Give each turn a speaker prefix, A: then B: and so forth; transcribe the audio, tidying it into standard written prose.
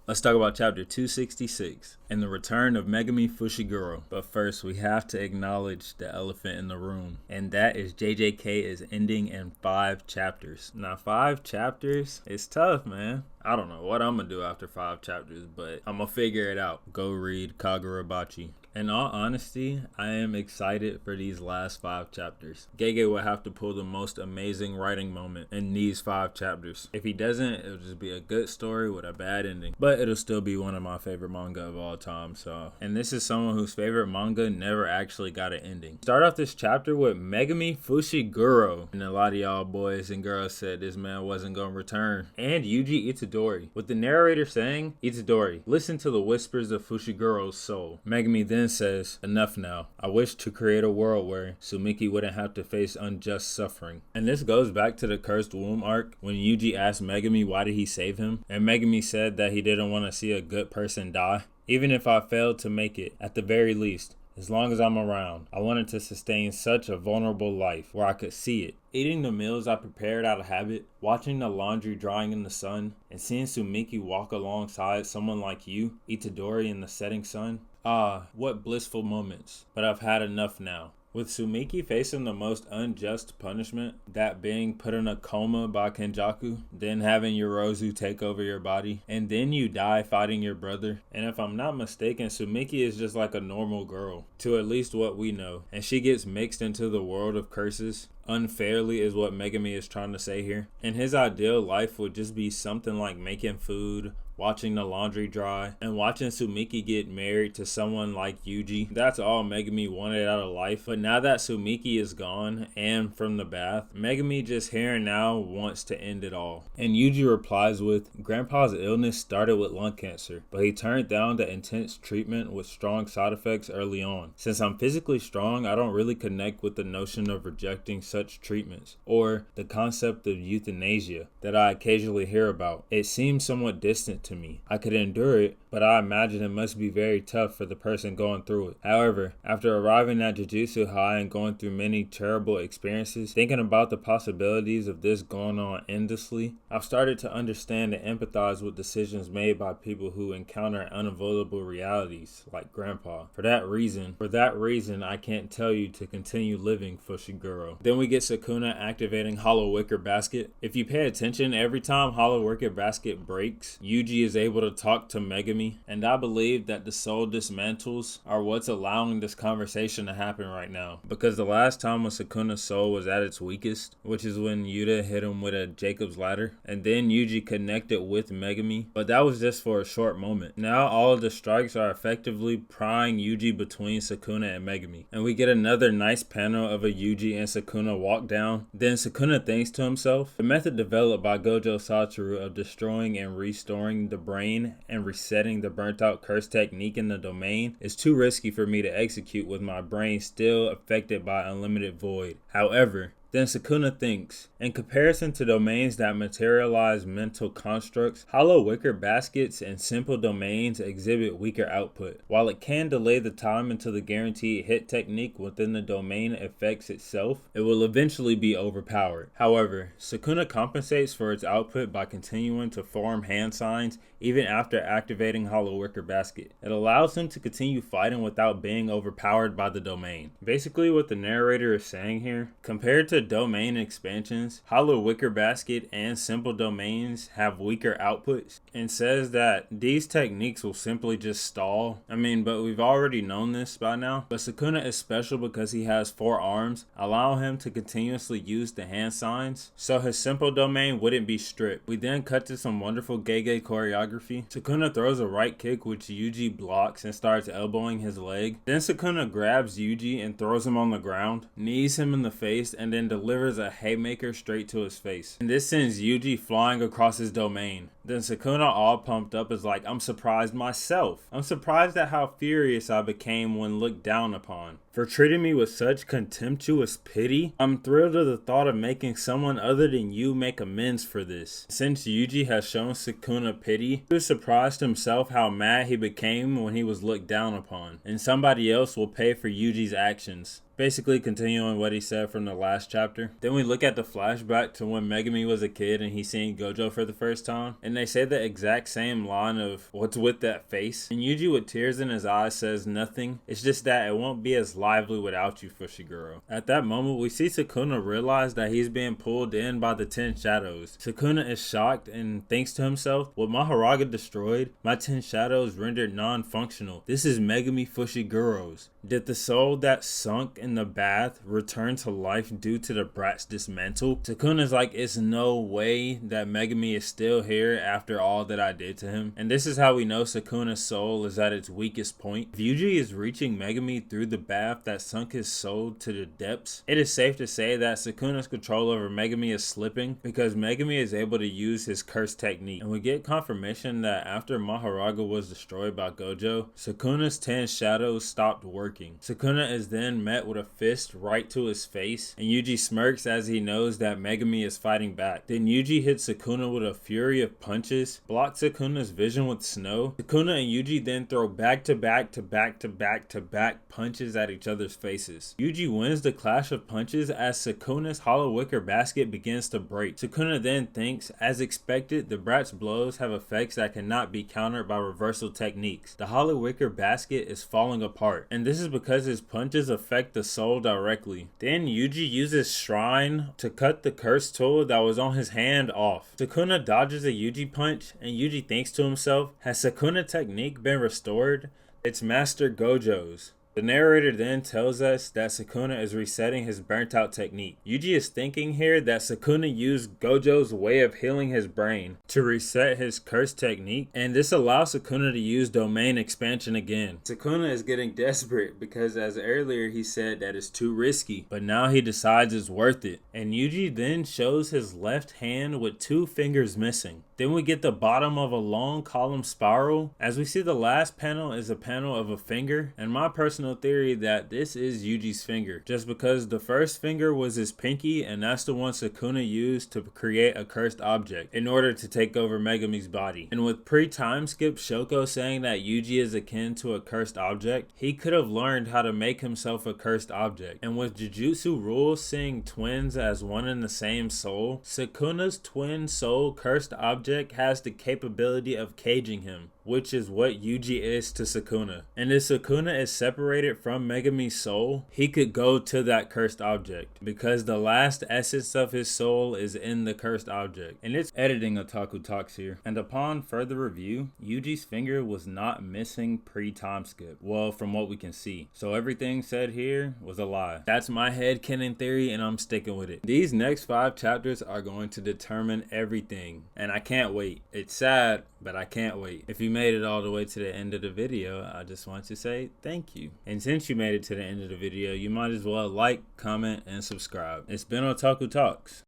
A: Let's talk about chapter 266 and the return of Megumi Fushiguro. But first, we have to acknowledge the elephant in the room, and that is JJK is ending in 5 chapters. Now, 5 chapters is tough, man. I don't know what I'm gonna do after 5 chapters, but I'm gonna figure it out. Go read Kagurabachi. In all honesty, I am excited for these last 5 chapters. Gege will have to pull the most amazing writing moment in these 5 chapters. If he doesn't, it'll just be a good story with a bad ending. But it'll still be one of my favorite manga of all time. And this is someone whose favorite manga never actually got an ending. Start off this chapter with Megumi Fushiguro. And a lot of y'all boys and girls said this man wasn't gonna return. And Yuji Itadori. With the narrator saying, Itadori, listen to the whispers of Fushiguro's soul. Megumi then says, enough now. I wish to create a world where Sumiki wouldn't have to face unjust suffering. And this goes back to the Cursed Womb arc when Yuji asked Megumi why did he save him, and Megumi said that he didn't want to see a good person die. Even if I failed to make it, at the very least, as long as I'm around, I wanted to sustain such a vulnerable life where I could see it. Eating the meals I prepared out of habit, watching the laundry drying in the sun, and seeing Sumiki walk alongside someone like you, Itadori, in the setting sun. Ah, what blissful moments. But I've had enough now. With Sumiki facing the most unjust punishment, that being put in a coma by Kenjaku, then having Yorozu take over your body, and then you die fighting your brother. And if I'm not mistaken, Sumiki is just like a normal girl, to at least what we know, and she gets mixed into the world of curses unfairly is what Megumi is trying to say here. And his ideal life would just be something like making food, watching the laundry dry, and watching Sumiki get married to someone like Yuji. That's all Megumi wanted out of life. But now that Sumiki is gone and from the bath, Megumi just here and now wants to end it all. And Yuji replies with, Grandpa's illness started with lung cancer, but he turned down the intense treatment with strong side effects early on. Since I'm physically strong, I don't really connect with the notion of rejecting such treatments, or the concept of euthanasia that I occasionally hear about. It seems somewhat distant to me. I could endure it, but I imagine it must be very tough for the person going through it. However, after arriving at Jujutsu High and going through many terrible experiences, thinking about the possibilities of this going on endlessly, I've started to understand and empathize with decisions made by people who encounter unavoidable realities, like Grandpa. For that reason, I can't tell you to continue living, Fushiguro. Then we get Sukuna activating Hollow Wicker Basket. If you pay attention, every time Hollow Wicker Basket breaks, Yuji is able to talk to Megumi, and I believe that the soul dismantles are what's allowing this conversation to happen right now. Because the last time when Sukuna's soul was at its weakest, which is when Yuta hit him with a Jacob's ladder, and then Yuji connected with Megumi, but that was just for a short moment. Now all of the strikes are effectively prying Yuji between Sukuna and Megumi, and we get another nice panel of a Yuji and Sukuna walk down. Then Sukuna thinks to himself, the method developed by Gojo Satoru of destroying and restoring the brain and resetting the burnt out curse technique in the domain is too risky for me to execute with my brain still affected by unlimited void. However, then Sukuna thinks, in comparison to domains that materialize mental constructs, hollow wicker baskets and simple domains exhibit weaker output. While it can delay the time until the guaranteed hit technique within the domain affects itself, it will eventually be overpowered. However, Sukuna compensates for its output by continuing to form hand signs even after activating hollow wicker basket. It allows him to continue fighting without being overpowered by the domain. Basically what the narrator is saying here, compared to domain expansions, hollow wicker basket and simple domains have weaker outputs, and says that these techniques will simply just stall. But we've already known this by now. But Sukuna is special because he has 4 arms, allowing him to continuously use the hand signs, so his simple domain wouldn't be stripped. We then cut to some wonderful Gege choreography. Sukuna throws a right kick which Yuji blocks and starts elbowing his leg. Then Sukuna grabs Yuji and throws him on the ground, knees him in the face, and then delivers a haymaker straight to his face. And this sends Yuji flying across his domain. Then Sukuna, all pumped up, is like, I'm surprised myself. I'm surprised at how furious I became when looked down upon. For treating me with such contemptuous pity, I'm thrilled at the thought of making someone other than you make amends for this. Since Yuji has shown Sukuna pity, he was surprised himself how mad he became when he was looked down upon, and somebody else will pay for Yuji's actions. Basically continuing what he said from the last chapter. Then we look at the flashback to when Megumi was a kid and he's seeing Gojo for the first time. And they say the exact same line of, "What's with that face?" And Yuji with tears in his eyes says, "Nothing. It's just that it won't be as lively without you, Fushiguro." At that moment, we see Sukuna realize that he's being pulled in by the 10 shadows. Sukuna is shocked and thinks to himself, "With Mahoraga destroyed, my 10 shadows rendered non-functional. This is Megumi Fushiguro's. Did the soul that sunk in the bath return to life due to the brat's dismantle?" Sukuna's like, "It's no way that Megumi is still here after all that I did to him." And this is how we know Sukuna's soul is at its weakest point. If Yuji is reaching Megumi through the bath that sunk his soul to the depths, it is safe to say that Sukuna's control over Megumi is slipping because Megumi is able to use his curse technique. And we get confirmation that after Mahoraga was destroyed by Gojo, Sukuna's 10 shadows stopped working. Sukuna is then met with a fist right to his face, and Yuji smirks as he knows that Megumi is fighting back. Then Yuji hits Sukuna with a fury of punches, blocks Sukuna's vision with snow. Sukuna and Yuji then throw back to back punches at each other's faces. Yuji wins the clash of punches as Sukuna's hollow wicker basket begins to break. Sukuna then thinks, as expected, the brat's blows have effects that cannot be countered by reversal techniques. The hollow wicker basket is falling apart, and this is because his punches affect the soul directly. Then Yuji uses Shrine to cut the curse tool that was on his hand off. Sukuna dodges a Yuji punch, and Yuji thinks to himself, has Sukuna technique been restored? It's Master Gojo's. The narrator then tells us that Sukuna is resetting his burnt out technique. Yuji is thinking here that Sukuna used Gojo's way of healing his brain to reset his curse technique, and this allows Sukuna to use domain expansion again. Sukuna is getting desperate because as earlier he said that it's too risky, but now he decides it's worth it. And Yuji then shows his left hand with 2 fingers missing. Then we get the bottom of a long column spiral. As we see, the last panel is a panel of a finger, and my personal theory that this is Yuji's finger, just because the first finger was his pinky, and that's the one Sukuna used to create a cursed object in order to take over Megumi's body. And with pre-time skip Shoko saying that Yuji is akin to a cursed object, he could have learned how to make himself a cursed object. And with Jujutsu rules seeing twins as one and the same soul, Sukuna's twin soul cursed object has the capability of caging him, which is what Yuji is to Sukuna. And if Sukuna is separated from Megumi's soul, he could go to that cursed object because the last essence of his soul is in the cursed object. And it's editing Otaku Talks here. And upon further review, Yuji's finger was not missing pre-time skip. Well, from what we can see. So everything said here was a lie. That's my headcanon theory and I'm sticking with it. These next 5 chapters are going to determine everything. And I can't wait. It's sad, but I can't wait. If you made it all the way to the end of the video, I just want to say thank you. And since you made it to the end of the video, you might as well like, comment, and subscribe. It's been Otaku Talks.